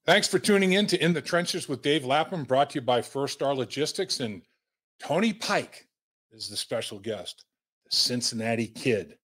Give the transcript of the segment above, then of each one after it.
Thanks for tuning in to In the Trenches with Dave Lapham, brought to you by First Star Logistics. And Tony Pike is the special guest, the Cincinnati kid,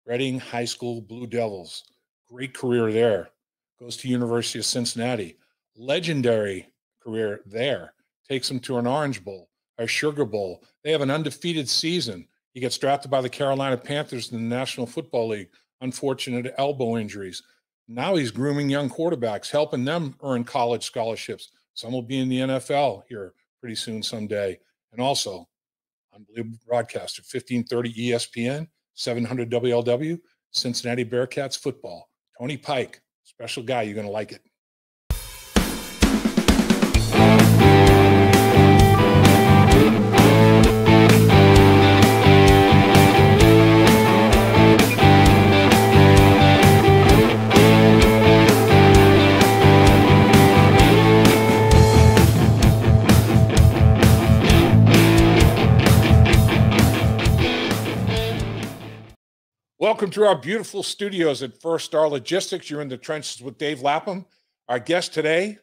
Reading High School Blue Devils. Great career there. Goes to University of Cincinnati. Legendary career there. Takes him to an Orange Bowl, a Sugar Bowl. They have an undefeated season. He gets drafted by the Carolina Panthers in the National Football League. Unfortunate elbow injuries. Now he's grooming young quarterbacks, helping them earn college scholarships. Some will be in the NFL here pretty soon someday. And also, unbelievable broadcaster, 1530 ESPN, 700 WLW, Cincinnati Bearcats football. Tony Pike, special guy. You're going to like it. Welcome to our beautiful studios at First Star Logistics. You're in the trenches with Dave Lapham. Our guest today,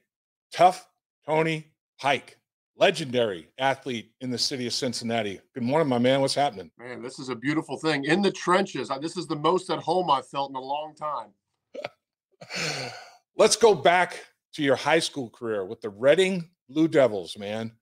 tough Tony Pike, legendary athlete in the city of Cincinnati. Good morning, my man. What's happening? Man, this is a beautiful thing. In the trenches. This is the most at home I've felt in a long time. Let's go back to your high school career with the Reading Blue Devils, man.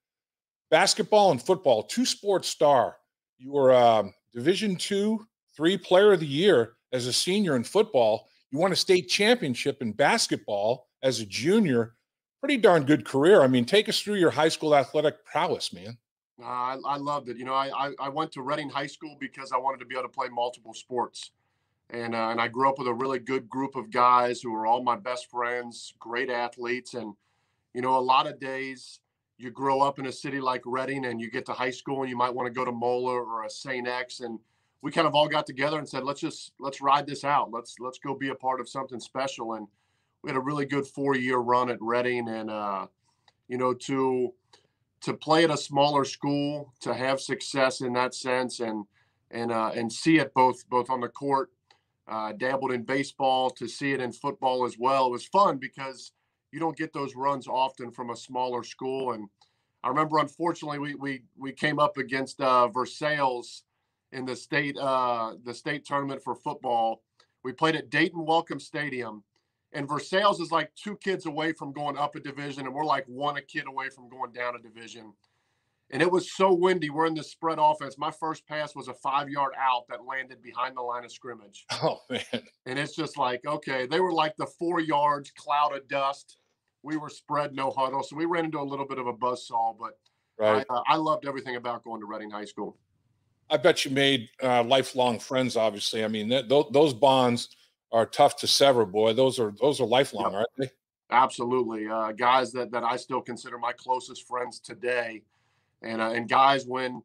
Basketball and football, two-sport star. You were Division II-III Player of the Year as a senior in football. You won a state championship in basketball as a junior. Pretty darn good career. I mean, take us through your high school athletic prowess, man. I loved it. You know, I went to Reading High School because I wanted to be able to play multiple sports. And I grew up with a really good group of guys who were all my best friends, great athletes. And, you know, a lot of days you grow up in a city like Reading and you get to high school and you might want to go to Moeller or a St. X, and we kind of all got together and said, let's ride this out. Let's go be a part of something special. And we had a really good 4-year run at Reading. And, you know, to play at a smaller school, to have success in that sense and see it both on the court, dabbled in baseball, to see it in football as well. It was fun because you don't get those runs often from a smaller school. And I remember, unfortunately, we came up against Versailles in the state tournament for football. We played at Dayton Welcome Stadium, and Versailles is like 2 kids away from going up a division, and we're like 1 kid away from going down a division. And it was so windy. We're in the spread offense. My first pass was a 5-yard out that landed behind the line of scrimmage. Oh, man. And it's just like, okay, they were like the 4 yards, cloud of dust. We were spread, no huddle. So we ran into a little bit of a buzzsaw, but right. I loved everything about going to Reading High School. I bet you made lifelong friends, obviously. I mean, those bonds are tough to sever, boy. Those are lifelong, aren't they? Absolutely. Guys that I still consider my closest friends today. And guys, when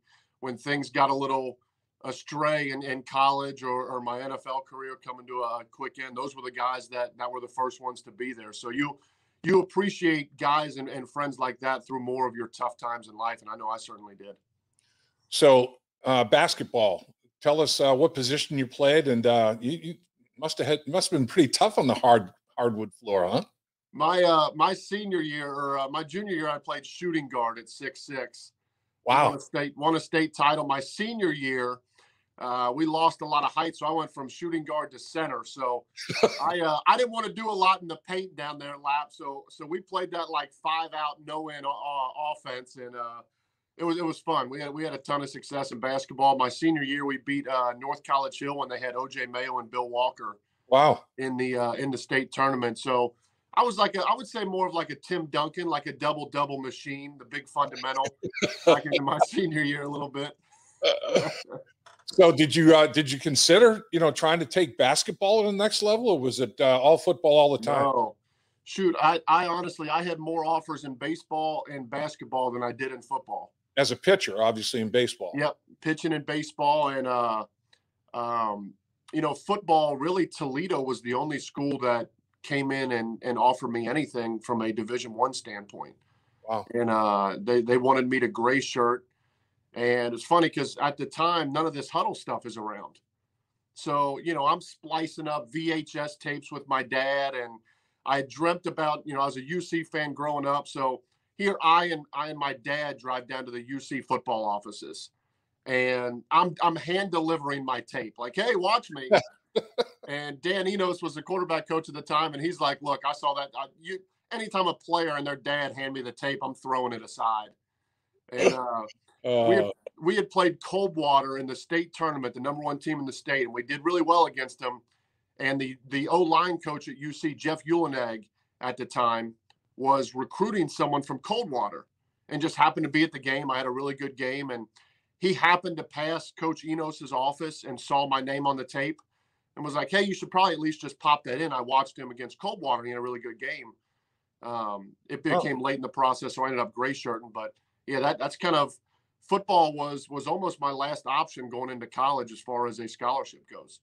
things got a little astray in college or my NFL career coming to a quick end, those were the guys that were the first ones to be there. So you appreciate guys and friends like that through more of your tough times in life. And I know I certainly did. So, basketball. Tell us what position you played, and you must have been pretty tough on the hardwood floor, huh? My senior year or my junior year, I played shooting guard at 6'6". Wow! Won a state title. My senior year, we lost a lot of height, so I went from shooting guard to center. So I didn't want to do a lot in the paint down there, Lap. So we played that like 5-out, no-in offense, and it was fun. We had a ton of success in basketball. My senior year, we beat North College Hill when they had O.J. Mayo and Bill Walker. Wow! In the state tournament. So I was I would say more of like a Tim Duncan, like a double machine, the big fundamental, back into my senior year a little bit. So did you consider trying to take basketball to the next level, or was it all football all the time? No. Shoot, I honestly had more offers in baseball and basketball than I did in football. As a pitcher, obviously, in baseball. Yep, pitching in baseball. And, football, really, Toledo was the only school that came in and offered me anything from a Division I standpoint. Wow. And they wanted me to gray shirt. And it's funny because at the time, none of this huddle stuff is around. So, I'm splicing up VHS tapes with my dad, and I had dreamt about, I was a UC fan growing up. So here I and my dad drive down to the UC football offices, and I'm hand delivering my tape, like, hey, watch me. And Dan Enos was the quarterback coach at the time, and he's like, look, I saw that. Anytime a player and their dad hand me the tape, I'm throwing it aside. And we had played Coldwater in the state tournament, the #1 team in the state, and we did really well against them. And the O-line coach at UC, Jeff Uhlenegg, at the time, was recruiting someone from Coldwater and just happened to be at the game. I had a really good game, and he happened to pass Coach Enos's office and saw my name on the tape and was like, hey, you should probably at least just pop that in. I watched him against Coldwater. He had a really good game. It became late in the process, so I ended up gray shirting. But, yeah, that's kind of – football was almost my last option going into college as far as a scholarship goes.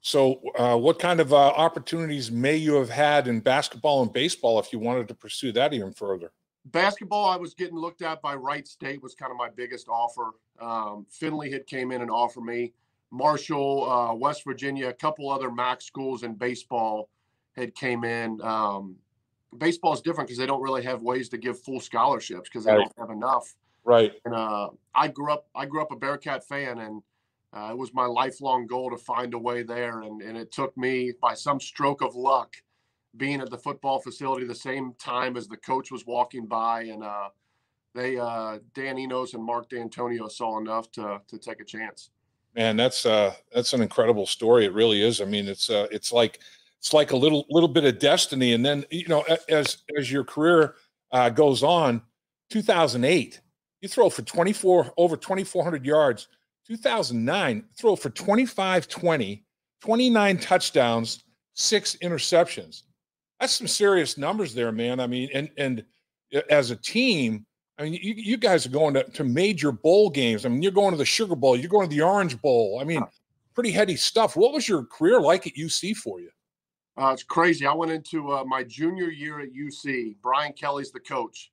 So what kind of opportunities may you have had in basketball and baseball if you wanted to pursue that even further? Basketball, I was getting looked at by Wright State, was kind of my biggest offer. Finley had came in and offered me. Marshall, West Virginia, a couple other MAC schools in baseball had came in. Baseball is different because they don't really have ways to give full scholarships because they don't have enough. Right. And I grew up a Bearcat fan, and it was my lifelong goal to find a way there. And it took me, by some stroke of luck, being at the football facility the same time as the coach was walking by. And Dan Enos and Mark D'Antonio saw enough to take a chance. Man, that's an incredible story. It really is. I mean, it's like a little bit of destiny. And then, as your career goes on, 2008, you throw for over 2,400 yards. 2009, throw for 25-20, 29 touchdowns, 6 interceptions. That's some serious numbers there, man. I mean, and as a team, I mean, you guys are going to major bowl games. I mean, you're going to the Sugar Bowl, you're going to the Orange Bowl. I mean, pretty heady stuff. What was your career like at UC for you? It's crazy. I went into my junior year at UC. Brian Kelly's the coach,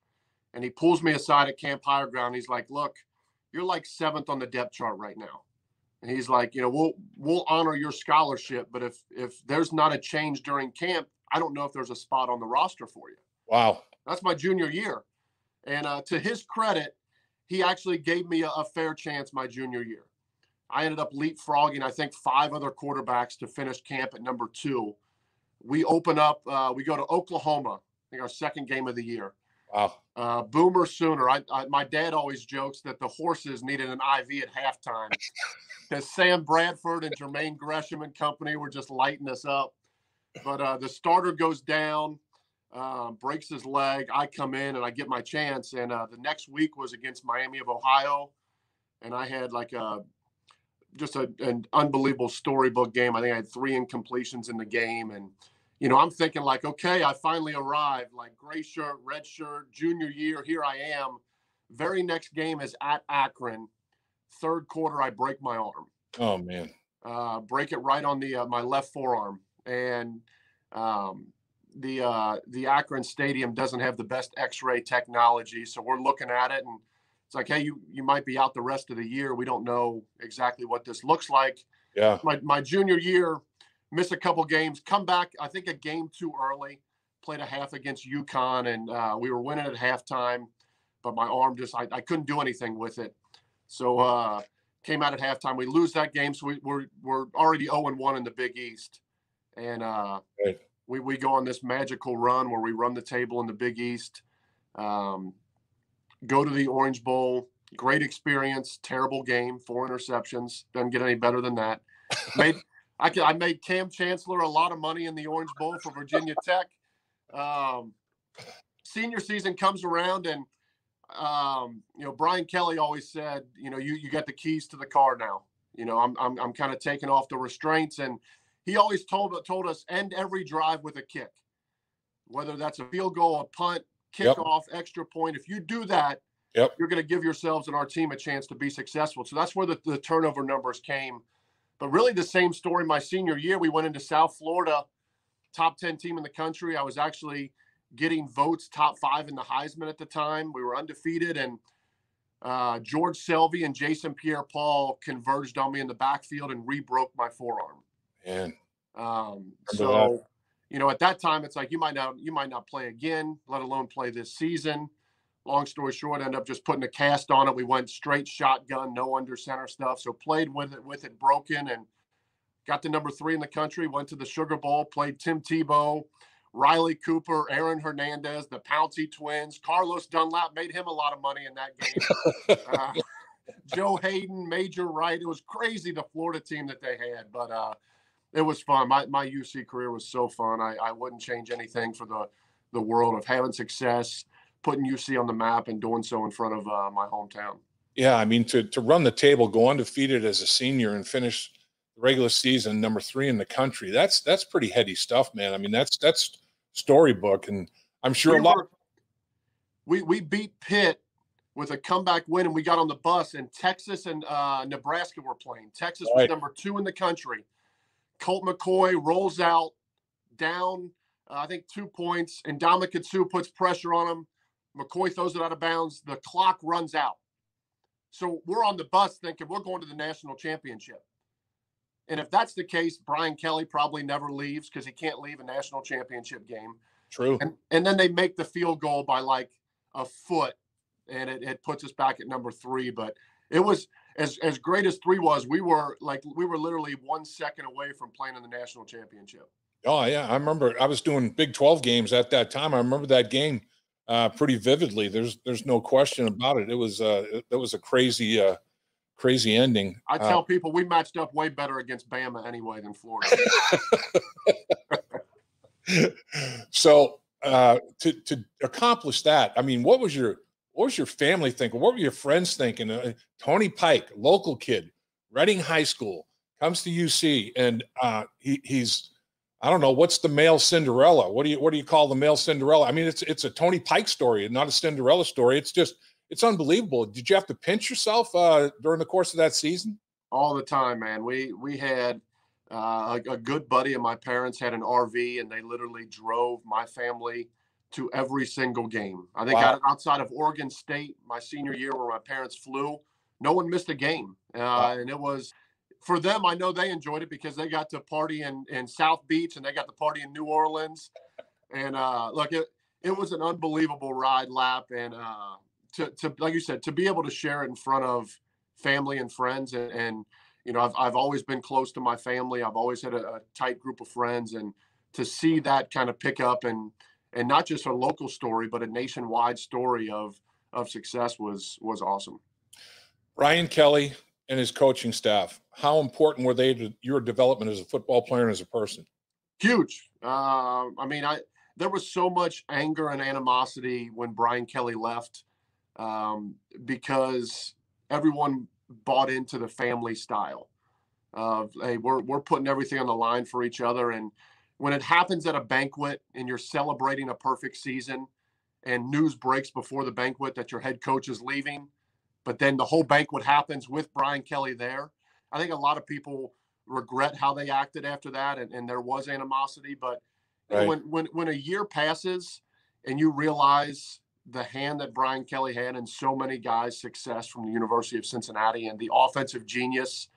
and he pulls me aside at Camp Higher Ground. He's like, look, you're like 7th on the depth chart right now. And he's like, we'll honor your scholarship, but if there's not a change during camp, I don't know if there's a spot on the roster for you. Wow. That's my junior year. And to his credit, he actually gave me a fair chance my junior year. I ended up leapfrogging, I think, 5 other quarterbacks to finish camp at number 2. We open up, we go to Oklahoma, I think our second game of the year. Wow. Boomer Sooner. My dad always jokes that the horses needed an IV at halftime because Sam Bradford and Jermaine Gresham and company were just lighting us up. But the starter goes down, breaks his leg. I come in and I get my chance. And the next week was against Miami of Ohio. And I had like just an unbelievable storybook game. I think I had 3 incompletions in the game. And I'm thinking like, okay, I finally arrived, like gray shirt, red shirt, junior year. Here I am. Very next game is at Akron. 3rd quarter, I break my arm. Oh man. Break it right on the my left forearm. And the Akron Stadium doesn't have the best X-ray technology. So we're looking at it, and it's like, hey, you might be out the rest of the year. We don't know exactly what this looks like. Yeah. My junior year, miss a couple games, come back, I think a game too early, played a half against UConn, and we were winning at halftime, but my arm just, I couldn't do anything with it. So came out at halftime. We lose that game, so we're already 0-1 in the Big East. And we go on this magical run where we run the table in the Big East, go to the Orange Bowl, great experience, terrible game, 4 interceptions, doesn't get any better than that. I made Cam Chancellor a lot of money in the Orange Bowl for Virginia Tech. Senior season comes around, and Brian Kelly always said, you got the keys to the car now. I'm kind of taking off the restraints, and he always told us end every drive with a kick, whether that's a field goal, a punt, kickoff, extra point. If you do that, you're going to give yourselves and our team a chance to be successful. So that's where the turnover numbers came. But really the same story my senior year. We went into South Florida, top 10 team in the country. I was actually getting votes top 5 in the Heisman at the time. We were undefeated, and George Selvey and Jason Pierre-Paul converged on me in the backfield and re-broke my forearm. Man. So at that time, it's like you might not play again, let alone play this season. Long story short, ended up just putting a cast on it. We went straight shotgun, no under center stuff. So played with it broken, and got to number 3 in the country. Went to the Sugar Bowl, played Tim Tebow, Riley Cooper, Aaron Hernandez, the Pouncey twins. Carlos Dunlap, made him a lot of money in that game. Joe Hayden, Major Wright. It was crazy, the Florida team that they had, but it was fun. My UC career was so fun. I wouldn't change anything for the world of having success, putting UC on the map, and doing so in front of my hometown. Yeah, I mean, to run the table, go undefeated as a senior, and finish the regular season number 3 in the country. That's pretty heady stuff, man. I mean, that's storybook, and I'm sure we beat Pitt with a comeback win, and we got on the bus, and Texas and Nebraska were playing. Texas was number 2 in the country. Colt McCoy rolls out down, I think 2 points, and Ndamukong Suh puts pressure on him. McCoy throws it out of bounds. The clock runs out. So we're on the bus thinking we're going to the national championship. And if that's the case, Brian Kelly probably never leaves because he can't leave a national championship game. True. And then they make the field goal by like a foot, and it puts us back at number 3. But it was as great as 3 was. We were literally 1 second away from playing in the national championship. Oh yeah, I remember. I was doing Big 12 games at that time. I remember that game pretty vividly. There's no question about it. It was a crazy ending. I tell people we matched up way better against Bama anyway than Florida. So to accomplish that, I mean, what was your family thinking? What were your friends thinking? Tony Pike, local kid, Reading High School, comes to UC, and he's, I don't know, what's the male Cinderella? What do you call the male Cinderella? I mean, it's a Tony Pike story, not a Cinderella story. It's unbelievable. Did you have to pinch yourself during the course of that season? All the time, man. We had a good buddy of my parents had an RV, and they literally drove my family to every single game. I think outside of Oregon State, my senior year where my parents flew, no one missed a game. And it was, for them, I know they enjoyed it because they got to party in South Beach, and they got to party in New Orleans. And look, it was an unbelievable ride, Lap. And to like you said, to be able to share it in front of family and friends, and I've always been close to my family. I've always had a tight group of friends, and to see that kind of pick up and not just a local story, but a nationwide story of success was awesome. Brian Kelly and his coaching staff, how important were they to your development as a football player and as a person? Huge. I mean, there was so much anger and animosity when Brian Kelly left, because everyone bought into the family style of, hey, we're putting everything on the line for each other. And when it happens at a banquet and you're celebrating a perfect season, and news breaks before the banquet that your head coach is leaving, but then the whole banquet happens with Brian Kelly there, I think a lot of people regret how they acted after that, and there was animosity. But right. When a year passes and you realize the hand that Brian Kelly had in so many guys' success from the University of Cincinnati and the offensive genius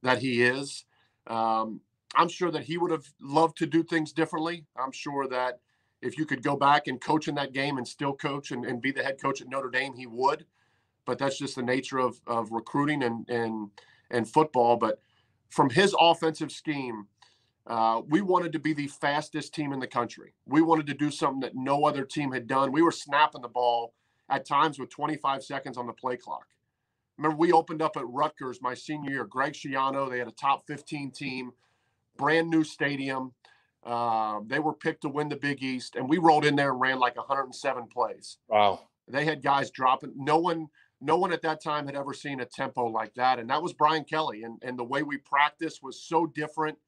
that he is, I'm sure that he would have loved to do things differently. I'm sure that if you could go back and coach in that game and still coach and be the head coach at Notre Dame, he would. But that's just the nature of recruiting and football. But from his offensive scheme, we wanted to be the fastest team in the country. We wanted to do something that no other team had done. We were snapping the ball at times with 25 seconds on the play clock. Remember, we opened up at Rutgers my senior year. Greg Schiano, they had a top 15 team, brand new stadium. They were picked to win the Big East, and we rolled in there and ran like 107 plays. Wow. They had guys dropping. No one at that time had ever seen a tempo like that, and that was Brian Kelly. And the way we practiced was so different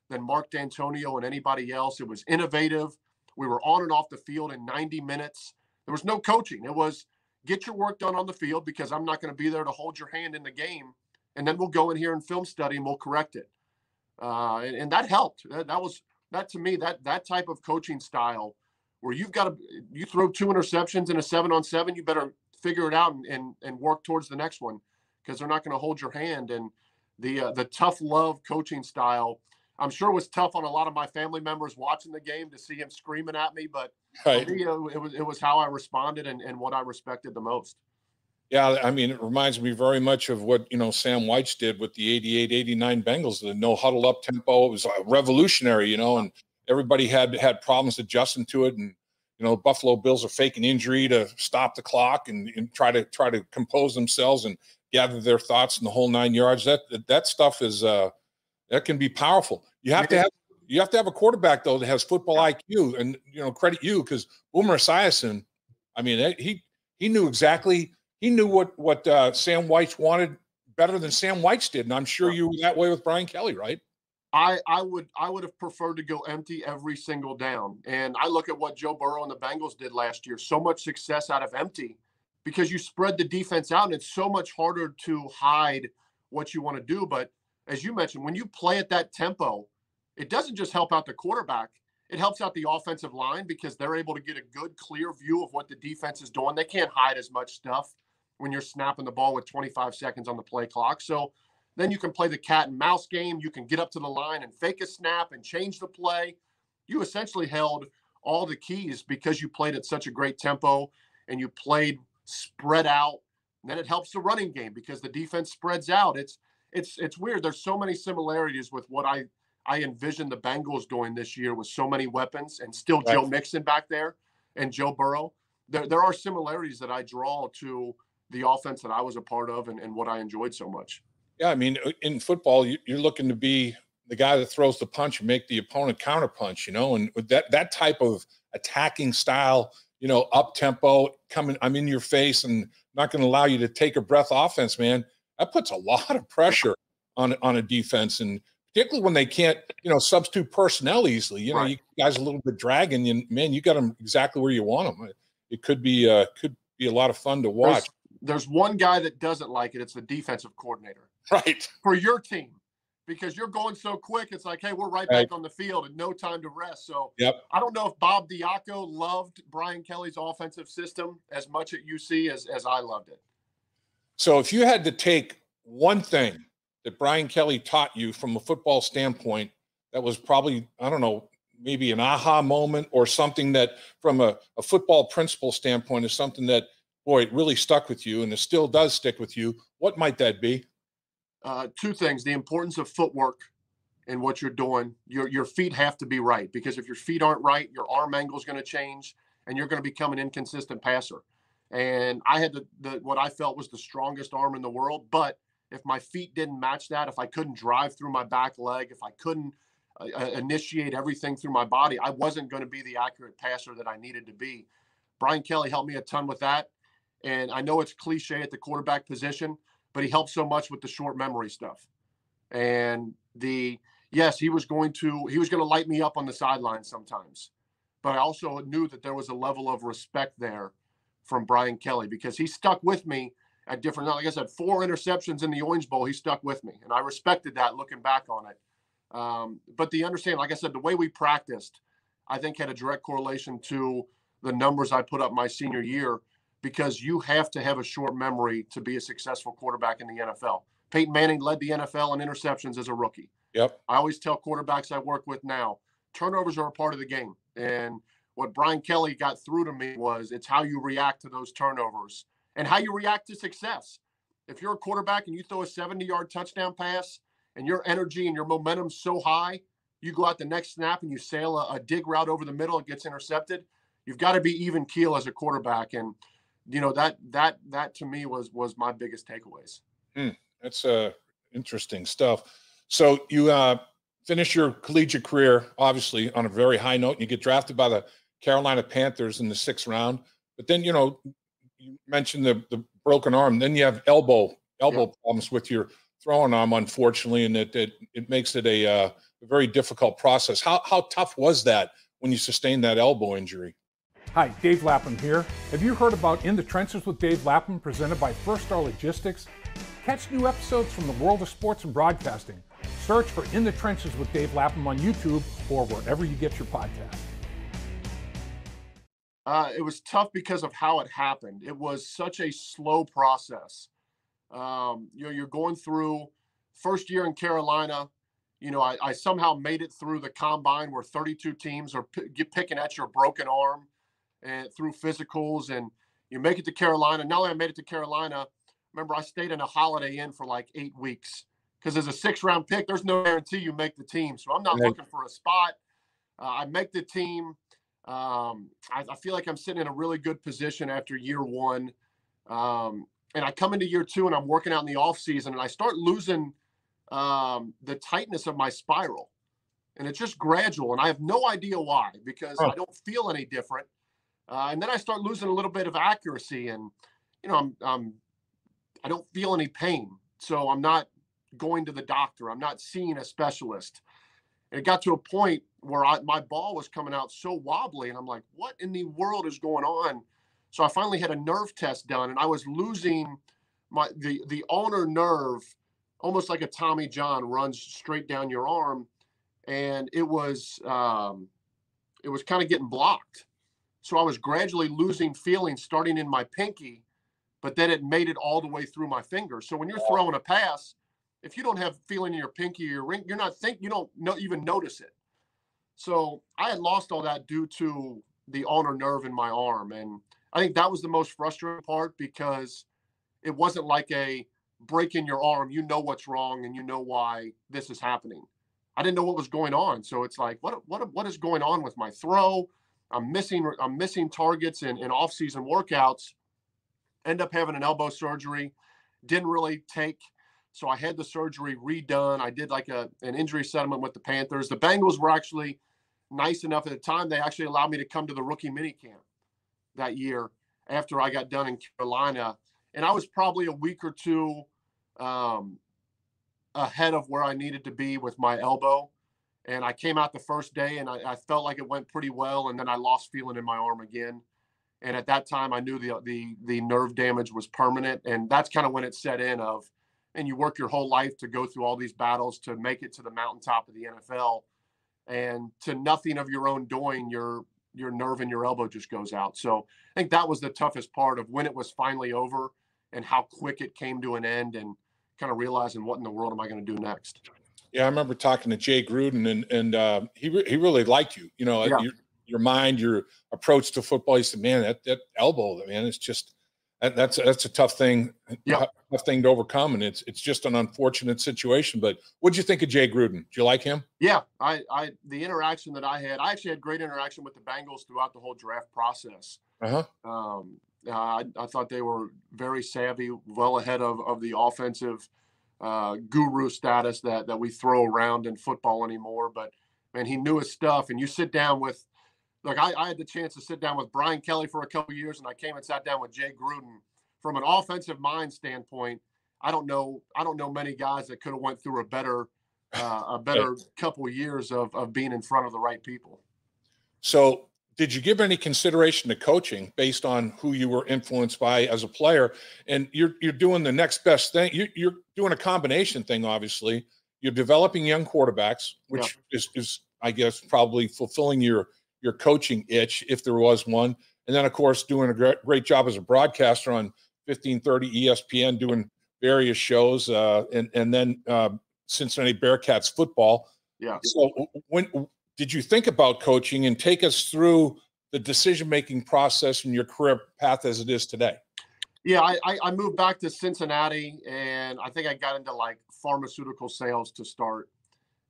than Mark D'Antonio and anybody else. It was innovative. We were on and off the field in 90 minutes. There was no coaching. It was get your work done on the field because I'm not going to be there to hold your hand in the game, and then we'll go in here and film study and we'll correct it. And that helped. That to me, that type of coaching style where you throw 2 interceptions in a 7-on-7, you better figure it out and work towards the next one because they're not going to hold your hand. And the tough love coaching style, I'm sure it was tough on a lot of my family members watching the game to see him screaming at me, but for Right. me, it was how I responded and what I respected the most. Yeah, I mean, it reminds me very much of what, Sam Weich did with the 88, 89 Bengals, the no huddle up tempo. It was revolutionary, and everybody had problems adjusting to it. And, Buffalo Bills are faking injury to stop the clock and try to compose themselves and gather their thoughts in the whole 9 yards. That stuff is that can be powerful. You have to have a quarterback though that has football IQ, and credit you, because Boomer Esiason, I mean, he knew exactly. He knew what Sam Weich wanted better than Sam Weich did, and I'm sure you were that way with Brian Kelly, right? I would have preferred to go empty every single down. And I look at what Joe Burrow and the Bengals did last year. So much success out of empty because you spread the defense out, and it's so much harder to hide what you want to do. But as you mentioned, when you play at that tempo, it doesn't just help out the quarterback. It helps out the offensive line because they're able to get a good, clear view of what the defense is doing. They can't hide as much stuff when you're snapping the ball with 25 seconds on the play clock. So then you can play the cat and mouse game. You can get up to the line and fake a snap and change the play. You essentially held all the keys because you played at such a great tempo and you played spread out. And then it helps the running game because the defense spreads out. It's weird. There's so many similarities with what I envisioned the Bengals doing this year with so many weapons and still Right. Joe Mixon back there and Joe Burrow. There are similarities that I draw to the offense that I was a part of and what I enjoyed so much. Yeah, I mean, in football, you're looking to be the guy that throws the punch and make the opponent counterpunch, and with that type of attacking style, up tempo, I'm in your face and not going to allow you to take a breath offense, man. That puts a lot of pressure on a defense, and particularly when they can't, substitute personnel easily. Right. You guys a little bit dragging, and man, you got them exactly where you want them. It could be a lot of fun to watch. There's one guy that doesn't like it. It's the defensive coordinator. Right. For your team, because you're going so quick. It's like, hey, we're right back on the field and no time to rest. So yep. I don't know if Bob Diaco loved Brian Kelly's offensive system as much at UC as I loved it. So if you had to take one thing that Brian Kelly taught you from a football standpoint, that was probably, I don't know, maybe an aha moment or something that from a football principle standpoint is something that, boy, it really stuck with you and it still does stick with you. What might that be? Two things: the importance of footwork and what you're doing. Your feet have to be right, because if your feet aren't right, your arm angle is going to change and you're going to become an inconsistent passer. And I had what I felt was the strongest arm in the world, but if my feet didn't match that, if I couldn't drive through my back leg, if I couldn't initiate everything through my body, I wasn't going to be the accurate passer that I needed to be. Brian Kelly helped me a ton with that. And I know it's cliche at the quarterback position, but he helped so much with the short memory stuff. And yes, he was going to light me up on the sideline sometimes, but I also knew that there was a level of respect there from Brian Kelly because he stuck with me at different, like I said, 4 interceptions in the Orange Bowl. He stuck with me, and I respected that looking back on it. But the understanding, like I said, the way we practiced, I think had a direct correlation to the numbers I put up my senior year, because you have to have a short memory to be a successful quarterback in the NFL. Peyton Manning led the NFL in interceptions as a rookie. Yep. I always tell quarterbacks I work with now, turnovers are a part of the game. And what Brian Kelly got through to me was it's how you react to those turnovers and how you react to success. If you're a quarterback and you throw a 70-yard touchdown pass and your energy and your momentum's so high, you go out the next snap and you sail a dig route over the middle, it gets intercepted. You've got to be even keel as a quarterback. And that to me was my biggest takeaways. That's interesting stuff. So you finish your collegiate career, obviously, on a very high note, and you get drafted by the Carolina Panthers in the 6th round. But then, you mentioned the broken arm. Then you have elbow problems with your throwing arm, unfortunately, and it makes it a very difficult process. How tough was that when you sustained that elbow injury? Hi, Dave Lapham here. Have you heard about In the Trenches with Dave Lapham, presented by First Star Logistics? Catch new episodes from the world of sports and broadcasting. Search for In the Trenches with Dave Lapham on YouTube or wherever you get your podcast. It was tough because of how it happened. It was such a slow process. You're going through first year in Carolina. I somehow made it through the combine where 32 teams are picking at your broken arm and through physicals, and you make it to Carolina. Not only I made it to Carolina, remember I stayed in a Holiday Inn for like 8 weeks because as a 6th-round pick, there's no guarantee you make the team. So I'm not looking for a spot. I make the team. I feel like I'm sitting in a really good position after year one. And I come into year 2 and I'm working out in the off season and I start losing the tightness of my spiral, and it's just gradual. And I have no idea why, because I don't feel any different. And then I start losing a little bit of accuracy, and, I don't feel any pain. So I'm not going to the doctor. I'm not seeing a specialist. And it got to a point where my ball was coming out so wobbly, and I'm like, what in the world is going on? So I finally had a nerve test done, and I was losing the ulnar nerve, almost like a Tommy John, runs straight down your arm. And it was kind of getting blocked. So I was gradually losing feeling starting in my pinky, but then it made it all the way through my fingers. So when you're throwing a pass, if you don't have feeling in your pinky or your ring, you don't even notice it. So I had lost all that due to the ulnar nerve in my arm. And I think that was the most frustrating part, because it wasn't like a break in your arm. You know what's wrong and you know why this is happening. I didn't know what was going on. So it's like, what is going on with my throw? I'm missing targets in off-season workouts. End up having an elbow surgery. Didn't really take. So I had the surgery redone. I did like an injury settlement with the Panthers. The Bengals were actually nice enough at the time. They actually allowed me to come to the rookie minicamp that year after I got done in Carolina. And I was probably a week or two ahead of where I needed to be with my elbow. And I came out the first day and I felt like it went pretty well. And then I lost feeling in my arm again. And at that time, I knew the nerve damage was permanent. And that's kind of when it set in and you work your whole life to go through all these battles to make it to the mountaintop of the NFL. And to nothing of your own doing, your nerve in your elbow just goes out. So I think that was the toughest part of when it was finally over and how quick it came to an end, and kind of realizing what in the world am I going to do next? Yeah, I remember talking to Jay Gruden, and he really liked you. Your mind, your approach to football. He said, "Man, that elbow, man, it's just that's a tough thing, tough thing to overcome, and it's just an unfortunate situation." But what did you think of Jay Gruden? Did you like him? Yeah, the interaction that I actually had great interaction with the Bengals throughout the whole draft process. I thought they were very savvy, well ahead of the offensive guru status that we throw around in football anymore. But man, he knew his stuff. And you sit down with, like, I had the chance to sit down with Brian Kelly for a couple of years, and I came and sat down with Jay Gruden. From an offensive mind standpoint, I don't know many guys that could have went through a better couple of years of being in front of the right people. So did you give any consideration to coaching based on who you were influenced by as a player? And you're doing the next best thing. You're doing a combination thing, obviously. You're developing young quarterbacks, which is, I guess, probably fulfilling your coaching itch, if there was one. And then, of course, doing a great job as a broadcaster on 1530 ESPN, doing various shows, and then Cincinnati Bearcats football. Yeah. So when did you think about coaching, and take us through the decision-making process in your career path as it is today? Yeah, I moved back to Cincinnati, and I think I got into like pharmaceutical sales to start.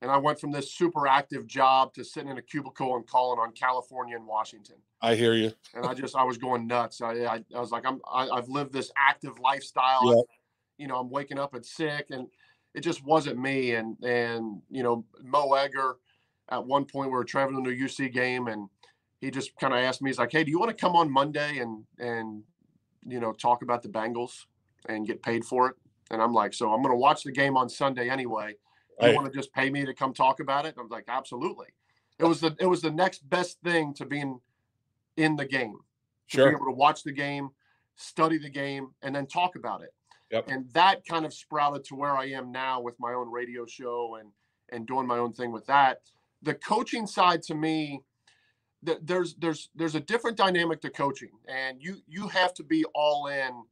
And I went from this super active job to sitting in a cubicle and calling on California and Washington. I hear you. And I was going nuts. I was like, I've lived this active lifestyle. Yeah. I'm waking up at sick, and it just wasn't me. And Mo Egger, at one point we were traveling to a UC game, and he just kind of asked me, he's like, "Hey, do you want to come on Monday and talk about the Bengals and get paid for it?" And I'm like, "So I'm going to watch the game on Sunday anyway. You want to just pay me to come talk about it?" And I was like, "Absolutely." It was the next best thing to being in the game. To be able to watch the game, study the game, and then talk about it. Yep. And that kind of sprouted to where I am now with my own radio show and doing my own thing with that. The coaching side, to me, there's a different dynamic to coaching, and you have to be all in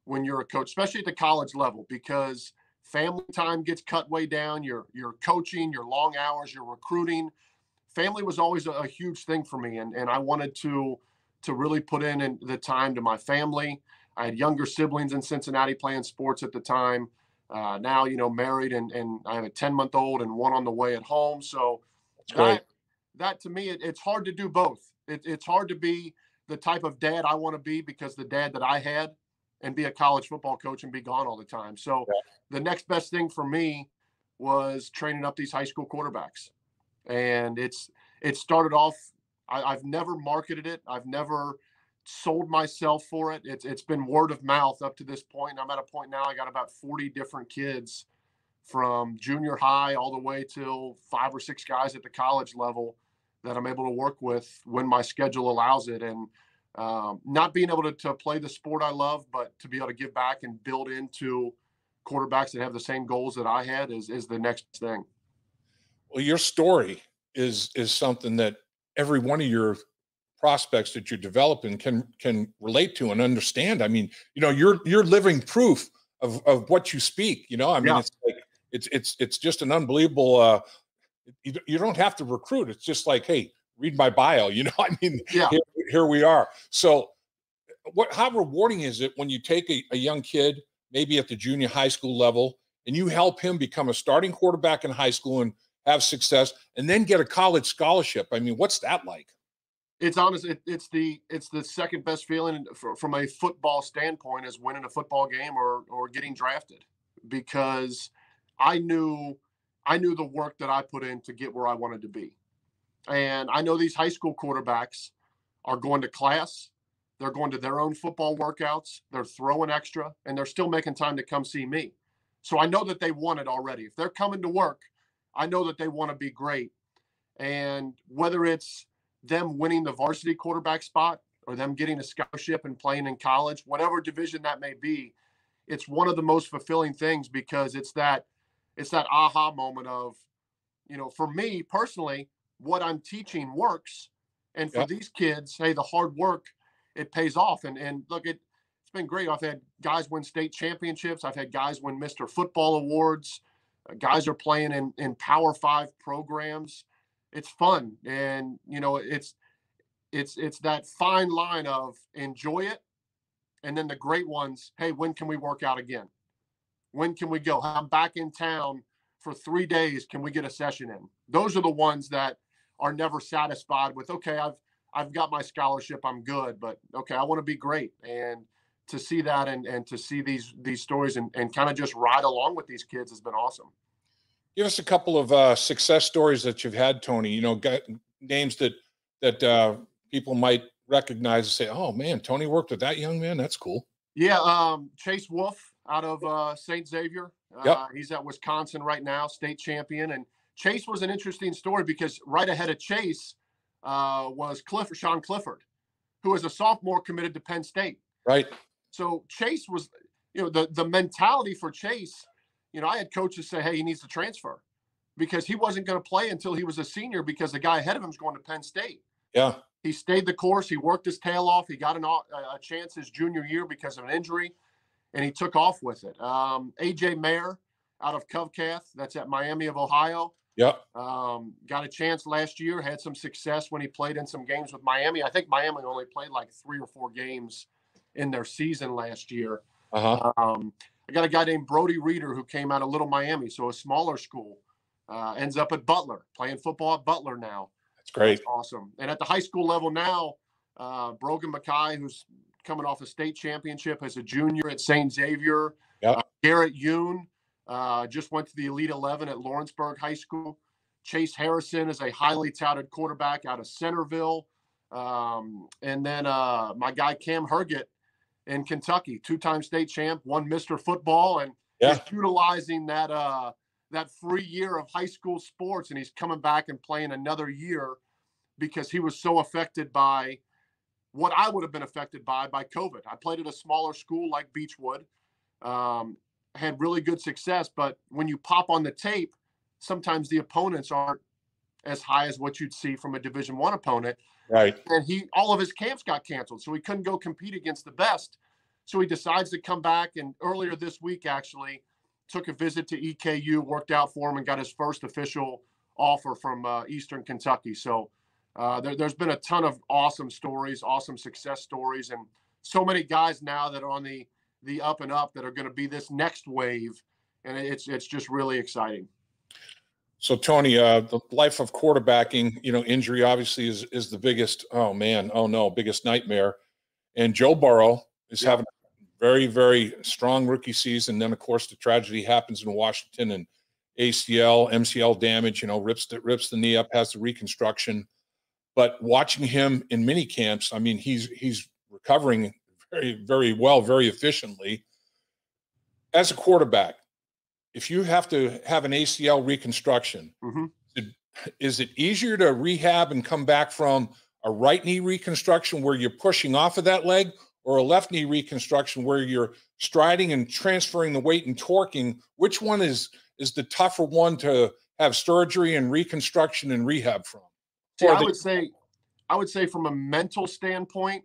when you're a coach, especially at the college level, because family time gets cut way down. Your coaching, your long hours, your recruiting. Family was always a huge thing for me, and I wanted to really put in the time to my family. I had younger siblings in Cincinnati playing sports at the time. Now, married, and I have a 10-month-old and one on the way at home. So that to me, it's hard to do both. It's hard to be the type of dad I want to be, because the dad that I had, and be a college football coach and be gone all the time. So the next best thing for me was training up these high school quarterbacks. And it started off, I've never marketed it. I've never sold myself for it. It's been word of mouth up to this point. I'm at a point now, I got about 40 different kids from junior high all the way till 5 or 6 guys at the college level that I'm able to work with when my schedule allows it. And not being able to play the sport I love, but to be able to give back and build into quarterbacks that have the same goals that I had is the next thing. Well, your story is something that every one of your prospects that you're developing can relate to and understand. I mean, you're living proof of what you speak. It's like it's just an unbelievable. You don't have to recruit. It's just like, hey, read my bio. Here we are. So, how rewarding is it when you take a young kid, maybe at the junior high school level, and you help him become a starting quarterback in high school and have success, and then get a college scholarship? I mean, what's that like? It's honest. It's the second best feeling from a football standpoint, is winning a football game or getting drafted, because I knew the work that I put in to get where I wanted to be. And I know these high school quarterbacks are going to class. They're going to their own football workouts. They're throwing extra, and they're still making time to come see me. So I know that they want it already. If they're coming to work, I know that they want to be great. And whether it's them winning the varsity quarterback spot or them getting a scholarship and playing in college, whatever division that may be, it's one of the most fulfilling things, because it's that aha moment of, for me personally, what I'm teaching works. And for these kids, hey, the hard work, it pays off. And look, it's been great. I've had guys win state championships. I've had guys win Mr. Football awards. Guys are playing in Power 5 programs. It's fun. And, it's that fine line of enjoy it. And then the great ones, hey, when can we work out again? When can we go? I'm back in town for 3 days. Can we get a session in? Those are the ones that are never satisfied with, okay, I've got my scholarship, I'm good, but okay, I want to be great. And to see that and to see these stories and kind of just ride along with these kids has been awesome. Give us a couple of success stories that you've had, Tony. Names that people might recognize and say, "Oh man, Tony worked with that young man. That's cool." Yeah, Chase Wolf out of St. Xavier. He's at Wisconsin right now, state champion. And Chase was an interesting story, because right ahead of Chase was Sean Clifford, who was a sophomore committed to Penn State. Right. So Chase was, the mentality for Chase, I had coaches say, hey, he needs to transfer, because he wasn't going to play until he was a senior, because the guy ahead of him is going to Penn State. Yeah. He stayed the course. He worked his tail off. He got a chance his junior year because of an injury, and he took off with it. A.J. Mayer out of Covcath, that's at Miami of Ohio. Yep. Got a chance last year, had some success when he played in some games with Miami. I think Miami only played like 3 or 4 games in their season last year. I got a guy named Brody Reeder who came out of Little Miami, so a smaller school, ends up at Butler, playing football at Butler now. That's great. That's awesome. And at the high school level now, Brogan Mackay, who's coming off a state championship as a junior at St. Xavier. Yep. Garrett Yoon just went to the Elite 11 at Lawrenceburg High School. Chase Harrison is a highly touted quarterback out of Centerville. And then my guy Cam Herget in Kentucky, 2-time state champ, won Mr. Football, and is utilizing that free year of high school sports, and he's coming back and playing another year because he was so affected by what I would have been affected by COVID. I played at a smaller school like Beechwood, had really good success, but when you pop on the tape, sometimes the opponents aren't as high as what you'd see from a Division I opponent. Right. And all of his camps got canceled, so he couldn't go compete against the best. So he decides to come back, and earlier this week, actually, took a visit to EKU, worked out for him, and got his first official offer from Eastern Kentucky. So there's been a ton of awesome stories, awesome success stories, and so many guys now that are on the up and up that are going to be this next wave, and it's just really exciting. So Tony, the life of quarterbacking, injury obviously is the biggest. Oh man, oh no, biggest nightmare. And Joe Burrow is having a very, very strong rookie season. Then of course the tragedy happens in Washington and ACL, MCL damage. Rips the knee up, has the reconstruction. But watching him in mini camps, I mean, he's recovering very, very well, very efficiently. As a quarterback, if you have to have an ACL reconstruction, is it easier to rehab and come back from a right knee reconstruction where you're pushing off of that leg, or a left knee reconstruction where you're striding and transferring the weight and torquing? Which one is the tougher one to have surgery and reconstruction and rehab from? See, I would say from a mental standpoint,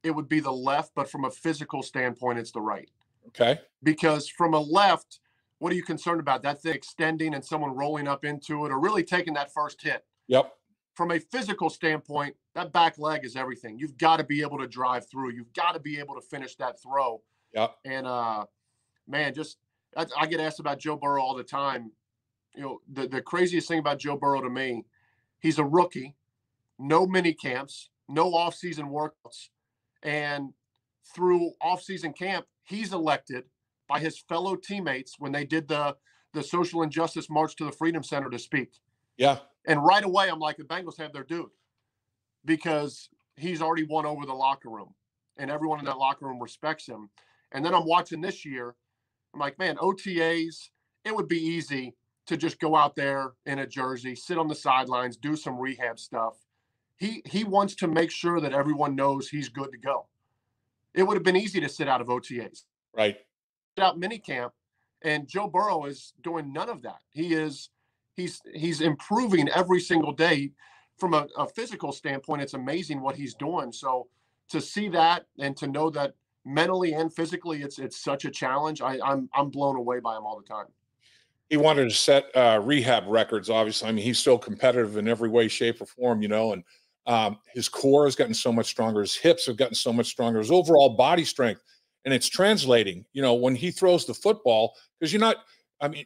it would be the left, but from a physical standpoint, it's the right. Okay. Because from a left, what are you concerned about? That thing extending and someone rolling up into it, or really taking that first hit? Yep. From a physical standpoint, that back leg is everything. You've got to be able to drive through. You've got to be able to finish that throw. Yep. And man, I get asked about Joe Burrow all the time. The craziest thing about Joe Burrow to me, he's a rookie, no mini camps, no off-season workouts. And through off-season camp, he's elected by his fellow teammates when they did the social injustice march to the Freedom Center to speak. Yeah. And right away, I'm like, the Bengals have their dude, because he's already won over the locker room and everyone in that locker room respects him. And then I'm watching this year. I'm like, man, OTAs, it would be easy to just go out there in a jersey, sit on the sidelines, do some rehab stuff. He wants to make sure that everyone knows he's good to go. It would have been easy to sit out of OTAs. Right. Sit out minicamp, and Joe Burrow is doing none of that. He's improving every single day. From a physical standpoint, it's amazing what he's doing. So to see that and to know that mentally and physically it's such a challenge, I'm blown away by him all the time. He wanted to set rehab records, obviously. I mean, he's so competitive in every way, shape, or form, and his core has gotten so much stronger. His hips have gotten so much stronger. His overall body strength, and it's translating, when he throws the football, because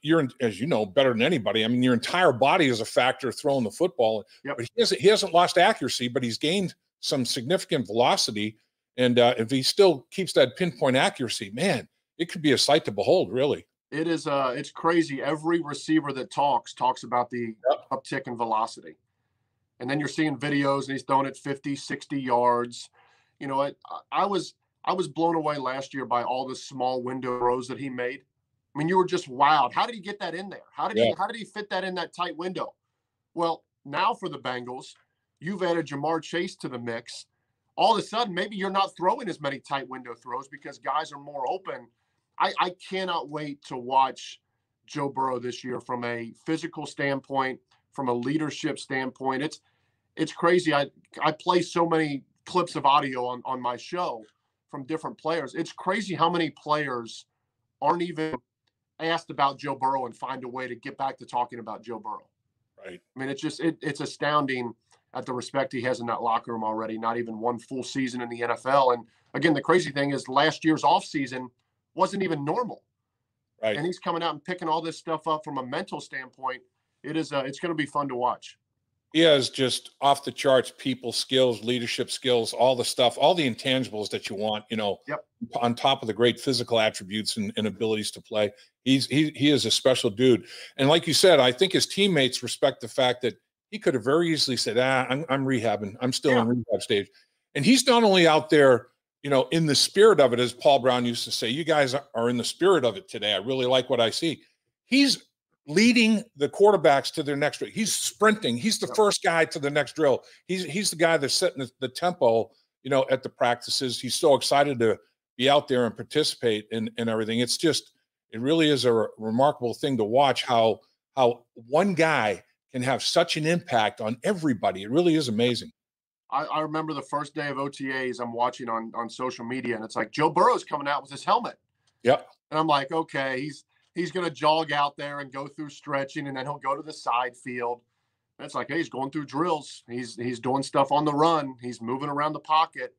you're, as you know, better than anybody. I mean, your entire body is a factor throwing the football. Yep. But he hasn't lost accuracy, but he's gained some significant velocity. And if he still keeps that pinpoint accuracy, man, it could be a sight to behold, really. It is. It's crazy. Every receiver that talks about the uptick in velocity. And then you're seeing videos and he's throwing it 50, 60 yards. I was blown away last year by all the small window throws that he made. I mean, you were just wowed. How did he get that in there? How did he fit that in that tight window? Well, now for the Bengals, you've added Jamar Chase to the mix. All of a sudden, maybe you're not throwing as many tight window throws because guys are more open. I cannot wait to watch Joe Burrow this year from a physical standpoint, from a leadership standpoint. It's crazy. I play so many clips of audio on my show from different players. It's crazy how many players aren't even asked about Joe Burrow and find a way to get back to talking about Joe Burrow. Right. I mean, it's astounding at the respect he has in that locker room already, not even one full season in the NFL. And again, the crazy thing is last year's offseason wasn't even normal. Right. And he's coming out and picking all this stuff up from a mental standpoint. It's going to be fun to watch. He has just off the charts people skills, leadership skills, all the stuff, all the intangibles that you want, on top of the great physical attributes and abilities to play. He is a special dude. And like you said, I think his teammates respect the fact that he could have very easily said, I'm rehabbing. I'm still in rehab stage. And he's not only out there, in the spirit of it, as Paul Brown used to say, you guys are in the spirit of it today. I really like what I see. He's leading the quarterbacks to their next drill. He's sprinting. He's the first guy to the next drill. He's the guy that's setting the tempo, at the practices. He's so excited to be out there and participate in everything. It really is a remarkable thing to watch how one guy can have such an impact on everybody. It really is amazing. I remember the first day of OTAs I'm watching on social media, and it's like Joe Burrow's coming out with his helmet. Yep. And I'm like, okay, he's going to jog out there and go through stretching, and then he'll go to the side field. And it's like, hey, he's going through drills. He's doing stuff on the run. He's moving around the pocket.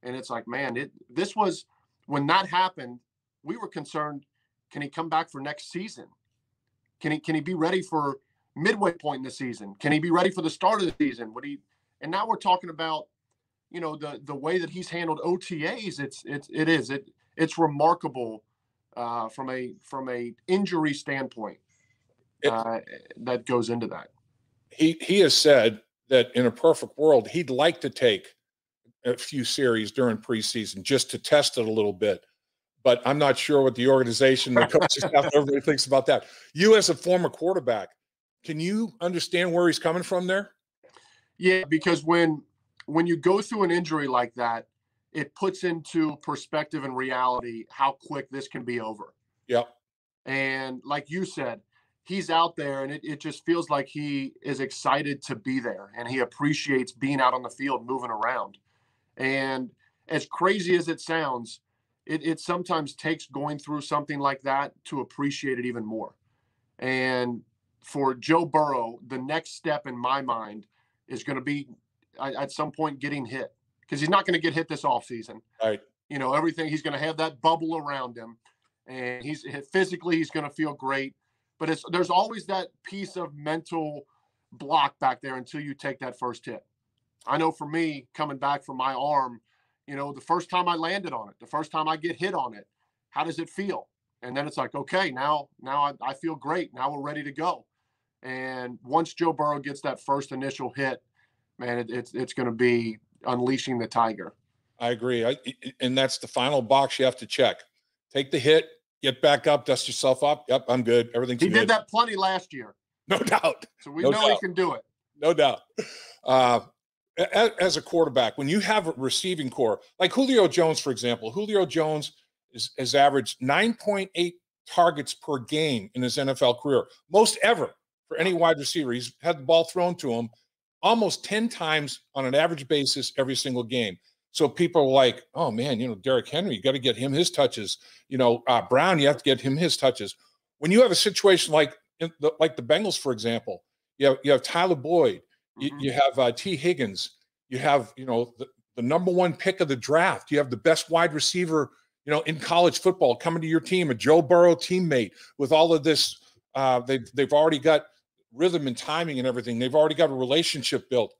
And it's like, man, this was when that happened, we were concerned, can he come back for next season? Can he be ready for midway point in the season? Can he be ready for the start of the season? And now we're talking about, you know, the way that he's handled OTAs. It's remarkable from a injury standpoint that goes into that. He has said that in a perfect world, he'd like to take a few series during preseason just to test it a little bit. But I'm not sure what the organization, the coaching staff, everybody thinks about that. You as a former quarterback, can you understand where he's coming from there? Yeah, because when you go through an injury like that, it puts into perspective and reality how quick this can be over. Yep. And like you said, he's out there, and it just feels like he is excited to be there, and he appreciates being out on the field, moving around. And as crazy as it sounds, it sometimes takes going through something like that to appreciate it even more. And for Joe Burrow, the next step in my mind is going to be at some point getting hit, because he's not going to get hit this offseason. Right. You know, everything, he's going to have that bubble around him, and he's going to feel great. But there's always that piece of mental block back there until you take that first hit. I know for me, coming back from my arm, you know, the first time I landed on it, the first time I get hit on it, how does it feel? And then it's like, okay, now I feel great. Now we're ready to go. And once Joe Burrow gets that first initial hit, man, it's going to be unleashing the tiger. I agree. And that's the final box you have to check. Take the hit, get back up, dust yourself up. Yep, I'm good. Everything's good. He did that plenty last year. No doubt. So we know he can do it. No doubt. As a quarterback, when you have a receiving core, like Julio Jones, for example, Julio Jones has averaged 9.8 targets per game in his NFL career, most ever for any wide receiver. He's had the ball thrown to him almost 10 times on an average basis every single game. So people are like, oh, man, you know, Derrick Henry, you got to get him his touches. You know, Brown, you have to get him his touches. When you have a situation like the Bengals, for example, you have Tyler Boyd, you have T. Higgins, you have, you know, the number one pick of the draft. You have the best wide receiver, you know, in college football coming to your team, a Joe Burrow teammate with all of this. They've already got rhythm and timing and everything. They've already got a relationship built.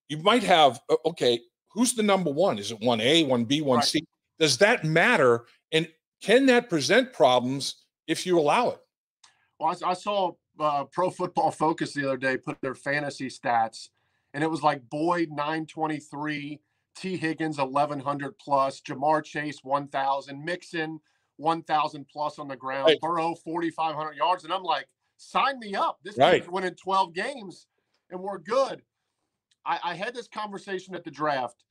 You might have, okay, who's the number one? Is it 1A, 1B, 1C? Right. Does that matter? And can that present problems if you allow it? Well, I saw Pro Football Focus the other day put their fantasy stats, and it was like Boyd 923, T. Higgins 1100 plus, Jamar Chase 1000, Mixon 1000 plus on the ground, right. Burrow 4,500 yards, and I'm like, sign me up. This team's winning 12 games, and we're good. I had this conversation at the draft.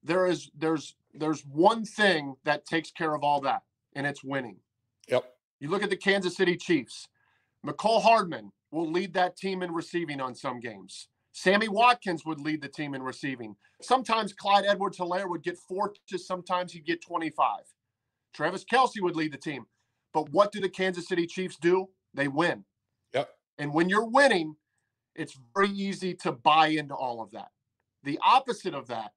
There's one thing that takes care of all that, and it's winning. Yep. You look at the Kansas City Chiefs. McCole Hardman will lead that team in receiving on some games. Sammy Watkins would lead the team in receiving. Sometimes Clyde Edwards-Helaire would get 4 touches. Sometimes he'd get 25. Travis Kelce would lead the team. But what do the Kansas City Chiefs do? They win. Yep. And when you're winning, it's very easy to buy into all of that. The opposite of that,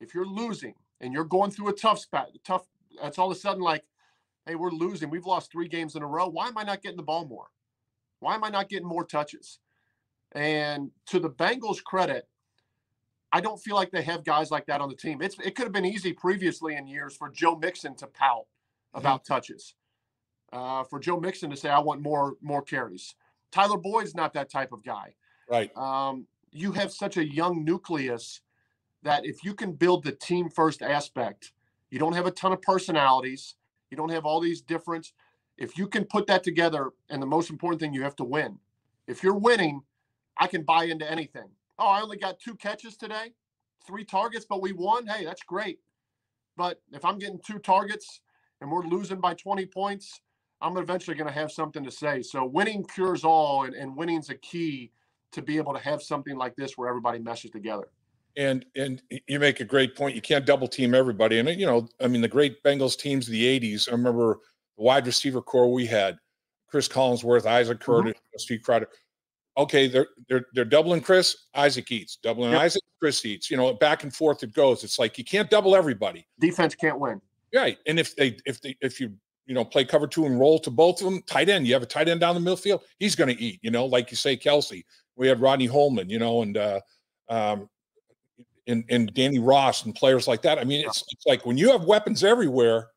if you're losing and you're going through a tough spot, that's all of a sudden like, hey, we're losing. We've lost 3 games in a row. Why am I not getting the ball more? Why am I not getting more touches? And to the Bengals' credit, I don't feel like they have guys like that on the team. It could have been easy previously in years for Joe Mixon to pout about touches. For Joe Mixon to say, I want more carries. Tyler Boyd's not that type of guy. Right. You have such a young nucleus that if you can build the team first aspect, you don't have a ton of personalities. You don't have all these different. If you can put that together, and the most important thing, you have to win. If you're winning, I can buy into anything. Oh, I only got 2 catches today, 3 targets, but we won. Hey, that's great. But if I'm getting 2 targets and we're losing by 20 points, I'm eventually going to have something to say. So winning cures all, and winning's a key to be able to have something like this where everybody meshes together. And you make a great point. You can't double team everybody. And, you know, I mean, the great Bengals teams of the 80s, I remember the wide receiver core we had, Chris Collinsworth, Isaac Curtis, Steve Crowder. Okay, they're doubling Chris, Isaac eats. Doubling Isaac, Chris eats. You know, back and forth it goes. It's like you can't double everybody. Defense can't win. Right. And if you play cover two and roll to both of them, tight end, you have a tight end down the middle field, he's going to eat, you know, like you say, Kelsey. We had Rodney Holman, you know, and Danny Ross and players like that. I mean, it's like when you have weapons everywhere,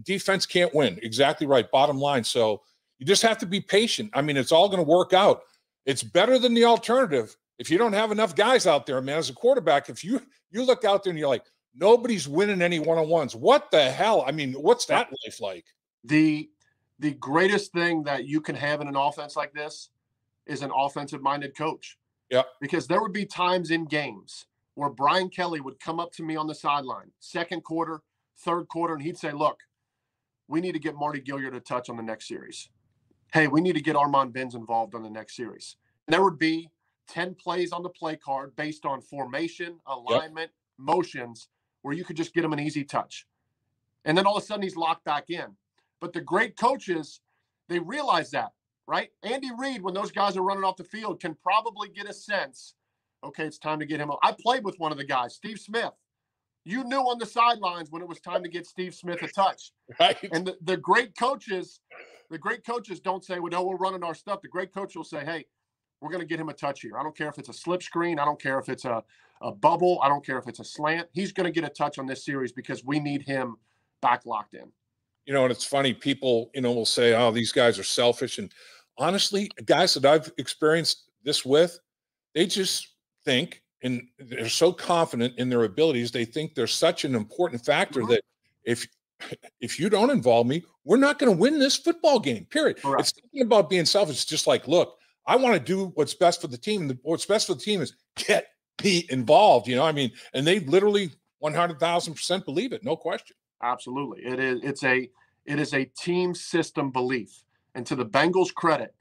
defense can't win. Exactly right. Bottom line. So you just have to be patient. I mean, it's all going to work out. It's better than the alternative. If you don't have enough guys out there, man, as a quarterback, if you look out there and you're like, nobody's winning any one-on-ones. What the hell? I mean, what's that life like? The greatest thing that you can have in an offense like this is an offensive-minded coach. Yeah. Because there would be times in games where Brian Kelly would come up to me on the sideline, second quarter, third quarter, and he'd say, look, we need to get Marty Gilliard a touch on the next series. Hey, we need to get Armand Benz involved on the next series. And there would be 10 plays on the play card based on formation, alignment, motions, where you could just get him an easy touch. And then all of a sudden he's locked back in. But the great coaches, they realize that, right? Andy Reid, when those guys are running off the field, can probably get a sense, okay, it's time to get him. I played with one of the guys, Steve Smith. You knew on the sidelines when it was time to get Steve Smith a touch. Right. And the great coaches don't say, well, no, we're running our stuff. The great coach will say, hey, we're going to get him a touch here. I don't care if it's a slip screen. I don't care if it's a bubble. I don't care if it's a slant. He's going to get a touch on this series because we need him back locked in. You know, and it's funny, people, you know, will say, oh, these guys are selfish. And honestly, guys that I've experienced this with, they just think, and they're so confident in their abilities, they think they're such an important factor that if you don't involve me, we're not going to win this football game, period. Correct. It's nothing about being selfish. It's just like, look, I want to do what's best for the team. What's best for the team is get me involved, you know, I mean, and they literally 100,000% believe it. No question. Absolutely. It is a team system belief. And to the Bengals' credit,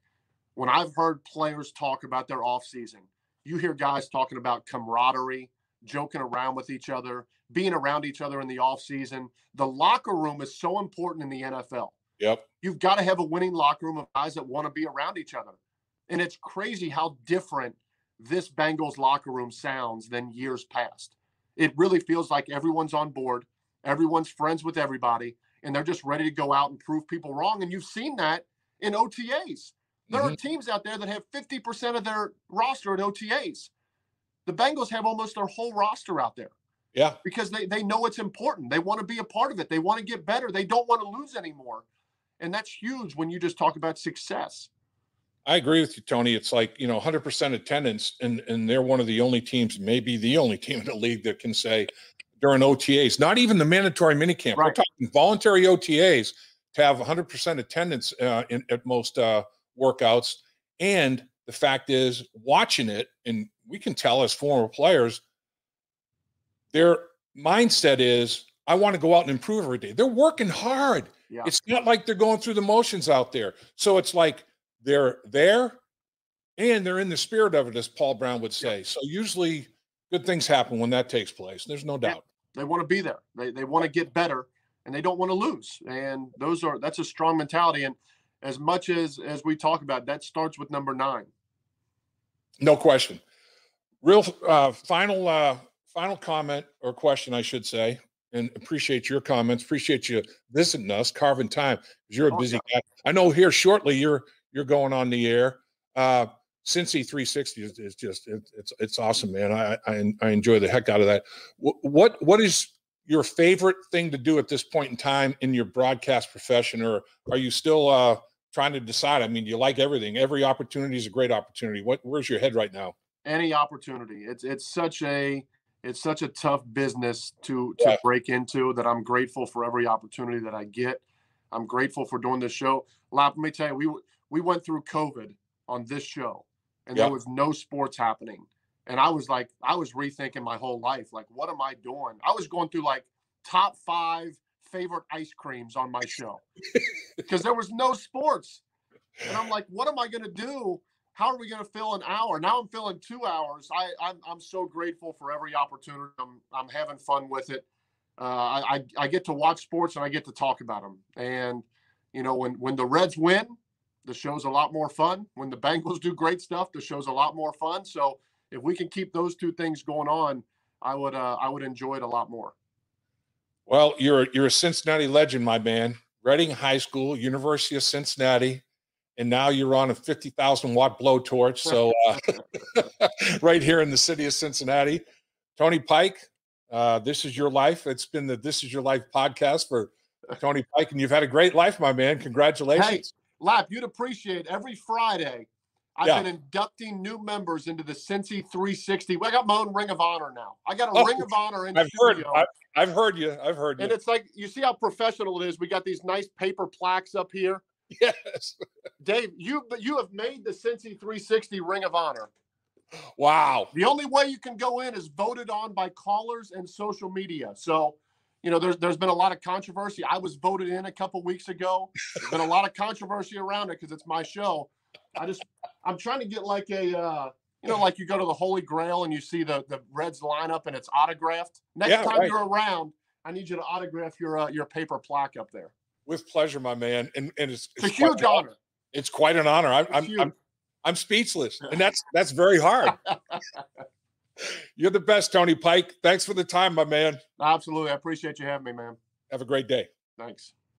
when I've heard players talk about their offseason, you hear guys talking about camaraderie, joking around with each other, being around each other in the offseason. The locker room is so important in the NFL. Yep. You've got to have a winning locker room of guys that want to be around each other. And it's crazy how different this Bengals locker room sounds than years past. It really feels like everyone's on board, everyone's friends with everybody, and they're just ready to go out and prove people wrong. And you've seen that in OTAs. There are teams out there that have 50% of their roster at OTAs. The Bengals have almost their whole roster out there. Yeah. Because they know it's important. They want to be a part of it. They want to get better. They don't want to lose anymore. And that's huge when you just talk about success. I agree with you, Tony. It's like, you know, 100% attendance, and they're one of the only teams, maybe the only team in the league that can say during OTAs, not even the mandatory minicamp. Right. We're talking voluntary OTAs to have 100% attendance at most workouts. And the fact is, watching it, and we can tell as former players, their mindset is, I want to go out and improve every day. They're working hard. Yeah. It's not like they're going through the motions out there. So it's like they're there and they're in the spirit of it, as Paul Brown would say. Yeah. So usually good things happen when that takes place. There's no doubt. They want to be there. They want to get better, and they don't want to lose. And that's a strong mentality. And as much as we talk about, that starts with number 9. No question. Real final comment or question, I should say, and appreciate your comments. Appreciate you visiting us, carving time, because you're a busy guy. I know here shortly you're going on the air. Cincy 360 is just it's awesome, man. I enjoy the heck out of that. What is your favorite thing to do at this point in time in your broadcast profession, or are you still trying to decide? I mean, you like everything. Every opportunity is a great opportunity. Where's your head right now? Any opportunity. It's such a tough business to break into, that I'm grateful for every opportunity that I get. I'm grateful for doing this show. Let me tell you, we went through COVID on this show, and there was no sports happening. And I was rethinking my whole life. Like, what am I doing? I was going through like top 5 favorite ice creams on my show because there was no sports. And I'm like, what am I going to do? How are we going to fill an hour? Now I'm filling 2 hours. I'm so grateful for every opportunity. I'm having fun with it. I get to watch sports and I get to talk about them. And, you know, when the Reds win, the show's a lot more fun. When the Bengals do great stuff, the show's a lot more fun. So if we can keep those two things going on, I would enjoy it a lot more. Well, you're a Cincinnati legend, my man. Reading High School, University of Cincinnati, and now you're on a 50,000-watt blowtorch. So right here in the city of Cincinnati. Tony Pike, this is your life. It's been the This Is Your Life podcast for Tony Pike, and you've had a great life, my man. Congratulations. Hey, Lap, you'd appreciate every Friday I've been inducting new members into the Cincy 360. I got my own Ring of Honor now. I got a Ring of Honor in studio. I've heard you. And it's like, you see how professional it is. We got these nice paper plaques up here. Yes. Dave, you have made the Cincy 360 Ring of Honor. Wow. The only way you can go in is voted on by callers and social media. So, you know, there's been a lot of controversy. I was voted in a couple weeks ago. There's been a lot of controversy around it because it's my show. I'm trying to get like a, like you go to the Holy Grail and you see the Reds lineup and it's autographed. Next time you're around, I need you to autograph your paper plaque up there. With pleasure, my man. And it's a huge honor. It's quite an honor. I'm speechless, and that's very hard. You're the best, Tony Pike. Thanks for the time, my man. Absolutely. I appreciate you having me, man. Have a great day. Thanks.